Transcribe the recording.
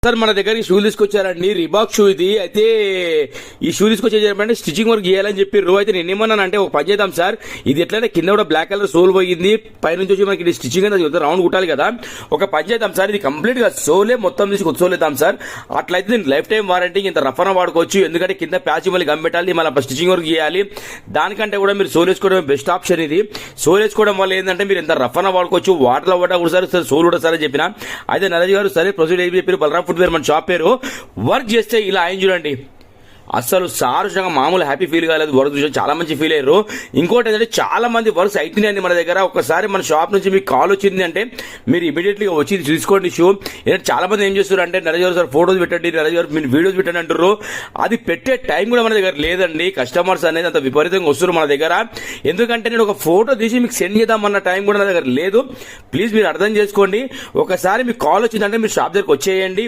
Sir మన దగ్గరికి shoe తీసుకొచ్చారండి, రిబాక్ షూ ఇది. అయితే ఈ షూ తీసుకొచ్చేటంటే స్టిచ్చింగ్ వర్క్ చేయాలని చెప్పి అయితే నేను ఏమన్నాను అంటే ఒక పని చేద్దాం సార్, ఇది ఎట్లయినా కింద కూడా బ్లాక్ కలర్ సోల్ పోయింది, పైనుంచి వచ్చి మనకి స్టిచ్చింగ్ అనేది రౌండ్ కుట్టాలి కదా. ఒక పని చేద్దాం సార్, ఇది కంప్లీట్ గా సోలే మొత్తం తీసి కొత్త సోల్ ఇద్దాం సార్. అట్లయితే దీనికి లైఫ్ టైం వారంటీ, ఇంత రఫ్ వాడుకోవచ్చు. ఎందుకంటే కింద ప్యాచ్ మళ్ళీ గమ్ పెట్టాలి, మళ్ళీ స్టిచ్చింగ్ వర్క్ చేయాలి. దానికంటే కూడా మీరు సోల్ వేసుకోవడం బెస్ట్ ఆప్షన్. ఇది సోల్ వేసుకోవడం వల్ల ఏంటంటే మీరు ఎంత రఫ్ వాడుకోవచ్చు, వాటర్ లో పడ్డా కూడా సరే, సోల్ కూడా సరే చెప్పిన. అయితే నరేష్ గారు సరే ప్రొసీడ్ అయిపోయి చెప్పారు, బలరాం ఫుట్వేర్ మన షాప్ పేరు. వర్క్ చేస్తే ఇలా ఆయన చూడండి, అసలు సారుషంగా మామూలు హ్యాపీ ఫీల్ కాలేదు, వర్క్ చూసి చాలా మంచి ఫీల్ అయ్యారు. ఇంకోటి ఏంటంటే చాలా మంది వర్క్స్ అవుతున్నాయండి మన దగ్గర. ఒకసారి మన షాప్ నుంచి మీకు కాల్ వచ్చింది అంటే మీరు ఇమీడియట్లీ వచ్చి తీసుకోండి షూ. ఏంటంటే చాలా మంది ఏం చేస్తారు అంటే నరేష్ గారు సార్ ఫోటోస్ పెట్టండి, నరేష్ గారు మీరు వీడియోస్ పెట్టండి అంటారు. అది పెట్టే టైం కూడా మన దగ్గర లేదండి. కస్టమర్స్ అనేది అంత విపరీతంగా వస్తారు మన దగ్గర. ఎందుకంటే నేను ఒక ఫోటో తీసి మీకు సెండ్ చేద్దామన్న టైం కూడా నా దగ్గర లేదు. ప్లీజ్ మీరు అర్థం చేసుకోండి. ఒకసారి మీకు కాల్ వచ్చిందంటే మీరు షాప్ దగ్గరకు వచ్చేయండి.